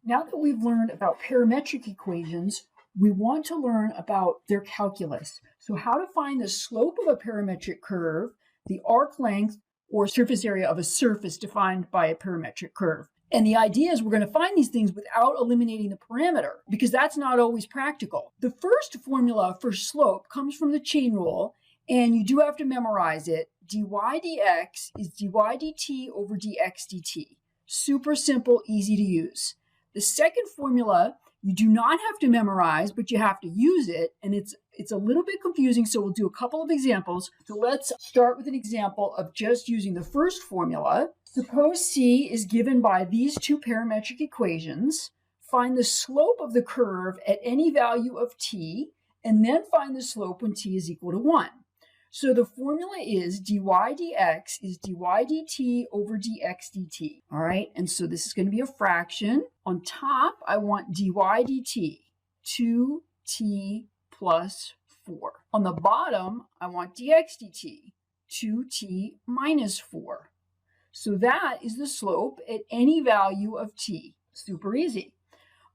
Now that we've learned about parametric equations, we want to learn about their calculus. So how to find the slope of a parametric curve, the arc length, or surface area of a surface defined by a parametric curve. And the idea is we're going to find these things without eliminating the parameter, because that's not always practical. The first formula for slope comes from the chain rule, and you do have to memorize it. dy dx is dy dt over dx dt. Super simple, easy to use. The second formula you do not have to memorize, but you have to use it, and it's a little bit confusing, so we'll do a couple of examples. So let's start with an example of just using the first formula. Suppose C is given by these two parametric equations. Find the slope of the curve at any value of t, and then find the slope when t is equal to 1. So the formula is dy dx is dy dt over dx dt. All right, and so this is going to be a fraction. On top, I want dy dt, 2t plus 4. On the bottom, I want dx dt, 2t minus 4. So that is the slope at any value of t. Super easy.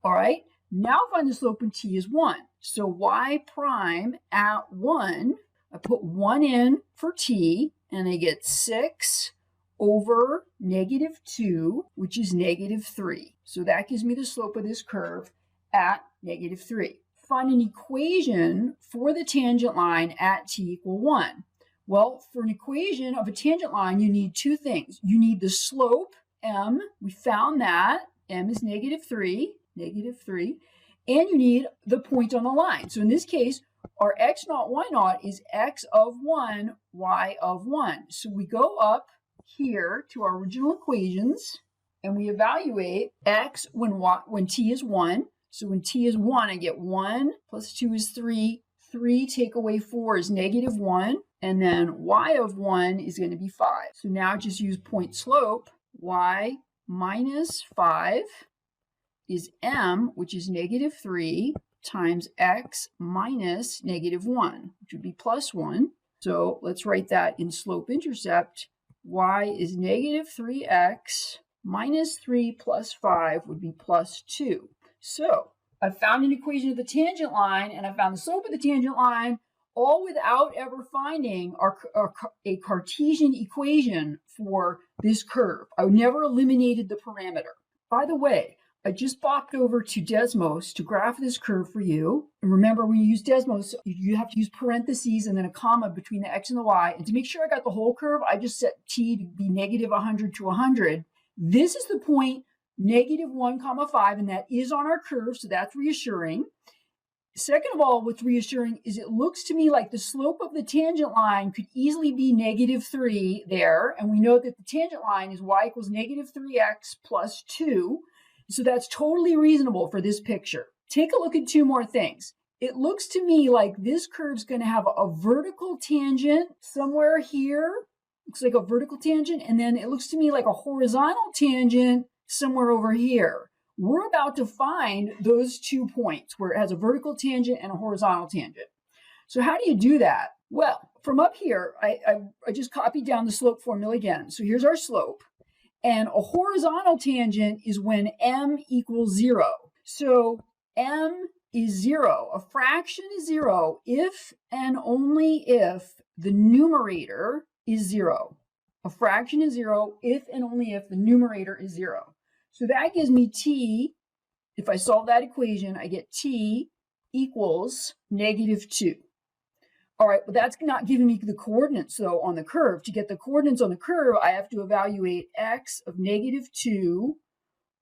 All right, now find the slope when t is 1. So y prime at 1, I put 1 in for t, and I get 6 over negative 2, which is negative 3. So that gives me the slope of this curve at negative 3. Find an equation for the tangent line at t equal 1. Well, for an equation of a tangent line, you need two things. You need the slope, m. We found that. M is negative 3, and you need the point on the line. So in this case, our x naught, y naught is x of 1, y of 1. So we go up here to our original equations, and we evaluate x when t is 1. So when t is 1, I get 1 plus 2 is 3. 3 take away 4 is negative 1. And then y of 1 is going to be 5. So now just use point slope. Y minus 5 is m, which is negative 3, times x minus negative 1, which would be plus 1. So let's write that in slope-intercept. Y is negative 3x minus 3 plus 5 would be plus 2. So I found an equation of the tangent line, and I found the slope of the tangent line, all without ever finding a Cartesian equation for this curve. I never eliminated the parameter. By the way, I just popped over to Desmos to graph this curve for you. And remember, when you use Desmos, you have to use parentheses and then a comma between the x and the y. And to make sure I got the whole curve, I just set t to be negative 100 to 100. This is the point negative 1 comma 5, and that is on our curve, so that's reassuring. Second of all, what's reassuring is it looks to me like the slope of the tangent line could easily be negative 3 there. And we know that the tangent line is y equals negative 3x plus 2. So that's totally reasonable for this picture. Take a look at two more things. It looks to me like this curve's going to have a vertical tangent somewhere here. Looks like a vertical tangent. And then it looks to me like a horizontal tangent somewhere over here. We're about to find those 2 points where it has a vertical tangent and a horizontal tangent. So how do you do that? Well, from up here, I just copied down the slope formula again. So here's our slope. And a horizontal tangent is when m equals 0. So m is 0. A fraction is 0 if and only if the numerator is 0. A fraction is 0 if and only if the numerator is 0. So that gives me t. If I solve that equation, I get t equals negative 2. All right, but that's not giving me the coordinates, though, on the curve. To get the coordinates on the curve, I have to evaluate x of negative 2,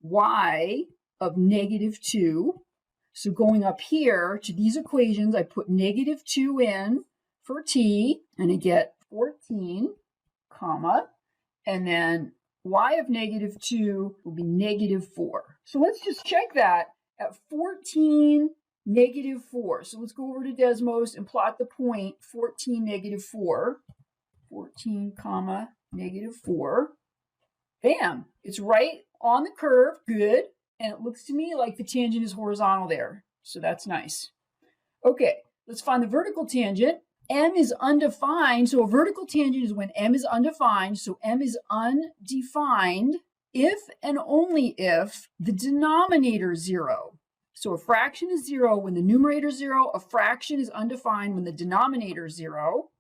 y of negative 2. So going up here to these equations, I put negative 2 in for t, and I get 14, comma, and then y of negative 2 will be negative 4. So let's just check that at 14, negative 4. So let's go over to Desmos and plot the point 14, negative 4. 14, comma, negative 4. Bam! It's right on the curve. Good. And it looks to me like the tangent is horizontal there. So that's nice. Okay, let's find the vertical tangent. M is undefined. So a vertical tangent is when M is undefined. So M is undefined if and only if the denominator is 0. So a fraction is 0 when the numerator is 0. A fraction is undefined when the denominator is 0.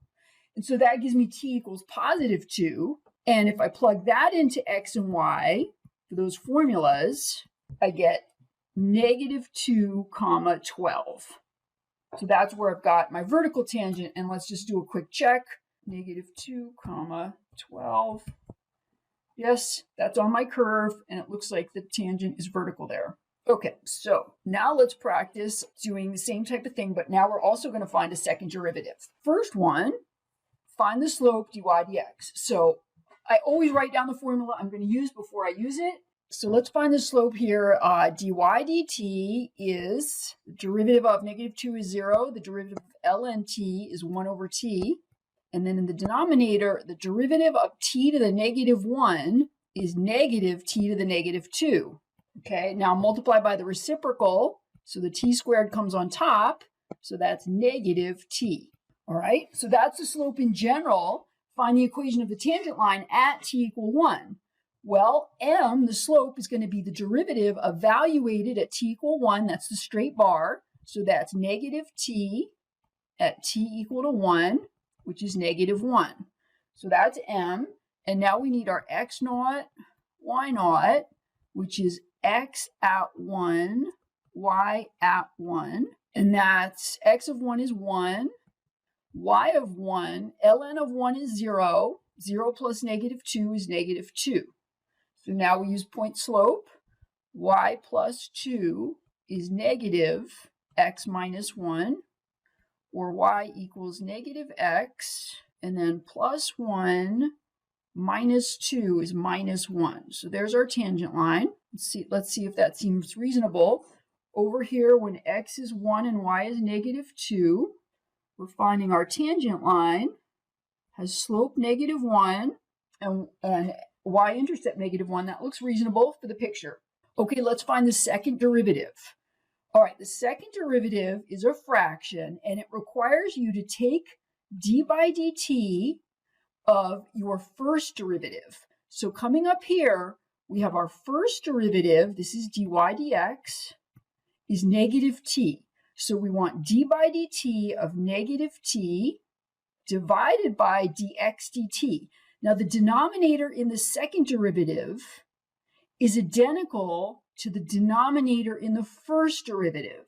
And so that gives me t equals positive 2. And if I plug that into x and y for those formulas, I get negative 2 comma 12. So that's where I've got my vertical tangent. And let's just do a quick check. Negative 2 comma 12. Yes, that's on my curve, and it looks like the tangent is vertical there. Okay, so now let's practice doing the same type of thing, but now we're also going to find a second derivative. First one, find the slope dy dx. So I always write down the formula I'm going to use before I use it. So let's find the slope here. Dy dt is, the derivative of negative 2 is 0. The derivative of ln t is 1 over t. And then in the denominator, the derivative of t to the negative 1 is negative t to the negative 2. Okay, now multiply by the reciprocal. So the t squared comes on top. So that's negative t. All right, so that's the slope in general. Find the equation of the tangent line at t equal 1. Well, m, the slope, is going to be the derivative evaluated at t equal 1. That's the straight bar. So that's negative t at t equal to 1, which is negative 1. So that's m. And now we need our x naught, y naught, which is x at 1, y at 1. And that's x of 1 is 1, y of 1, ln of 1 is 0. 0 plus negative 2 is negative 2. So now we use point slope. Y plus 2 is negative x minus 1, or y equals negative x, and then plus 1 minus 2 is minus 1. So there's our tangent line. Let's see if that seems reasonable. Over here, when x is 1 and y is negative 2, we're finding our tangent line has slope negative 1 and y-intercept negative 1. That looks reasonable for the picture. Okay, let's find the second derivative. All right, the second derivative is a fraction, and it requires you to take d by dt of your first derivative. So coming up here, we have our first derivative. This is dy dx, is negative t. So we want d by dt of negative t divided by dx dt. Now the denominator in the second derivative is identical to the denominator in the first derivative.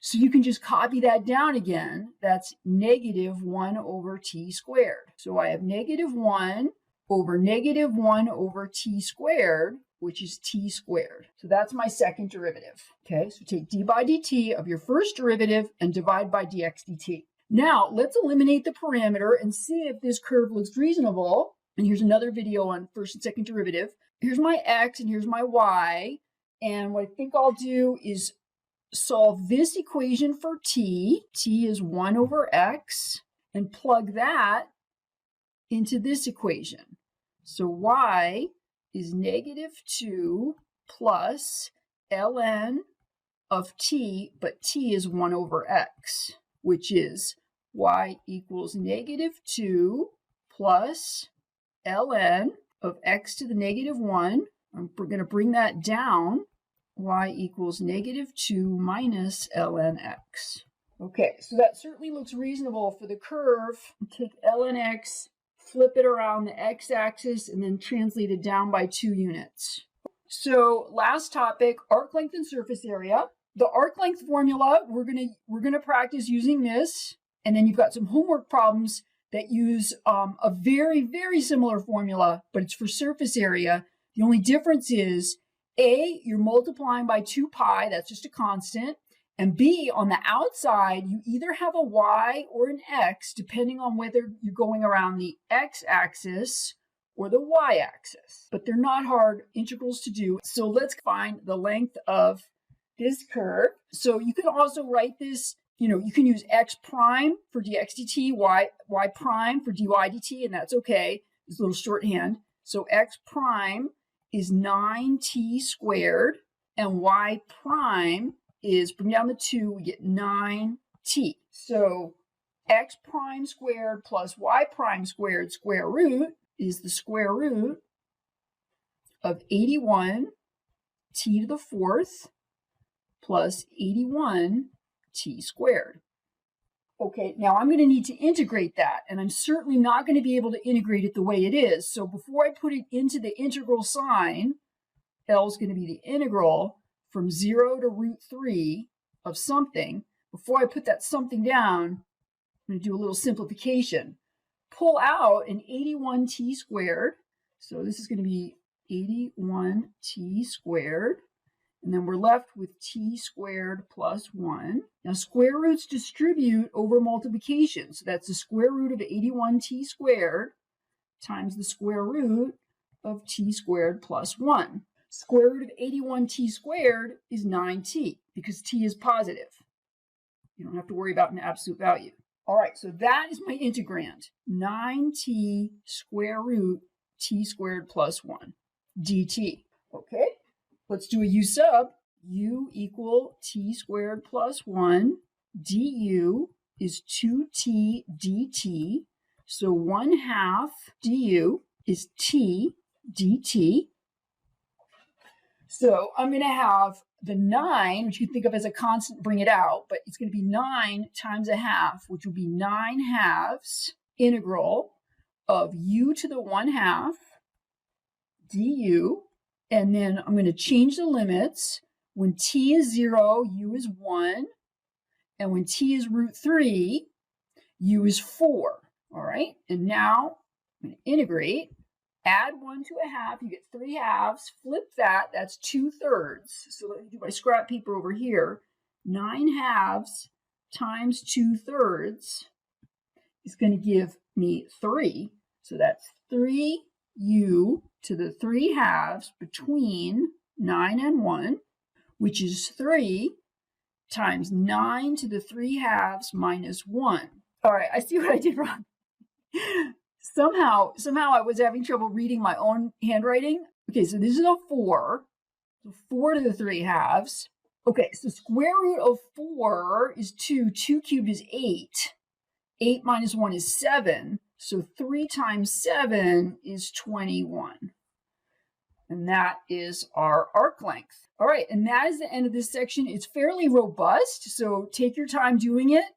So you can just copy that down again. That's negative 1 over t squared. So I have negative 1 over t squared, which is t squared. So that's my second derivative. Okay, so take d by dt of your first derivative and divide by dx dt. Now let's eliminate the parameter and see if this curve looks reasonable. And here's another video on first and second derivative. Here's my x and here's my y. And what I think I'll do is solve this equation for t. T is 1 over x, and plug that into this equation. So y is negative 2 plus ln of t, but t is 1 over x, which is y equals negative 2 plus ln of x to the negative 1. I'm going to bring that down. Y equals negative 2 minus ln x. Okay, so that certainly looks reasonable for the curve. Take ln x, flip it around the x-axis, and then translate it down by 2 units. So last topic, arc length and surface area. The arc length formula, we're gonna practice using this, and then you've got some homework problems that use a very, very similar formula, but it's for surface area. The only difference is A, you're multiplying by 2 pi, that's just a constant, and B, on the outside, you either have a y or an x, depending on whether you're going around the x-axis or the y-axis. But they're not hard integrals to do. So let's find the length of this curve. So you can also write this, you can use x prime for dx dt, y prime for dy dt, and that's okay. It's a little shorthand. So x prime is 9t squared, and y prime is, bring down the 2, we get 9t. So x prime squared plus y prime squared square root is the square root of 81 t to the fourth plus 81 t squared. Okay, now I'm going to need to integrate that, and I'm certainly not going to be able to integrate it the way it is. So before I put it into the integral sign, L is going to be the integral from 0 to root 3 of something. Before I put that something down, I'm going to do a little simplification. Pull out an 81t squared. So this is going to be 81t squared. And then we're left with t squared plus 1. Now square roots distribute over multiplication. So that's the square root of 81t squared times the square root of t squared plus 1. Square root of 81t squared is 9t because t is positive. You don't have to worry about an absolute value. All right, so that is my integrand. 9t square root t squared plus 1 dt. Okay, let's do a u sub. U equal t squared plus 1 du is 2t dt. So 1/2 du is t dt. So I'm going to have the 9, which you can think of as a constant, bring it out, but it's going to be 9 times 1/2, which will be 9/2 integral of u to the 1/2 du. And then I'm going to change the limits. When t is 0, u is 1. And when t is root 3, u is 4. All right. And now I'm going to integrate. Add 1 to 1/2, you get 3/2. Flip that, that's 2/3. So let me do my scrap paper over here. 9/2 times 2/3 is going to give me 3. So that's 3u to the 3/2 between 9 and 1, which is 3 times 9 to the 3/2 minus 1. All right, I see what I did wrong. Somehow I was having trouble reading my own handwriting. Okay, so this is a 4. So 4 to the 3/2. Okay, so square root of 4 is 2. 2 cubed is 8. 8 minus 1 is 7. So 3 times 7 is 21. And that is our arc length. All right, and that is the end of this section. It's fairly robust, so take your time doing it.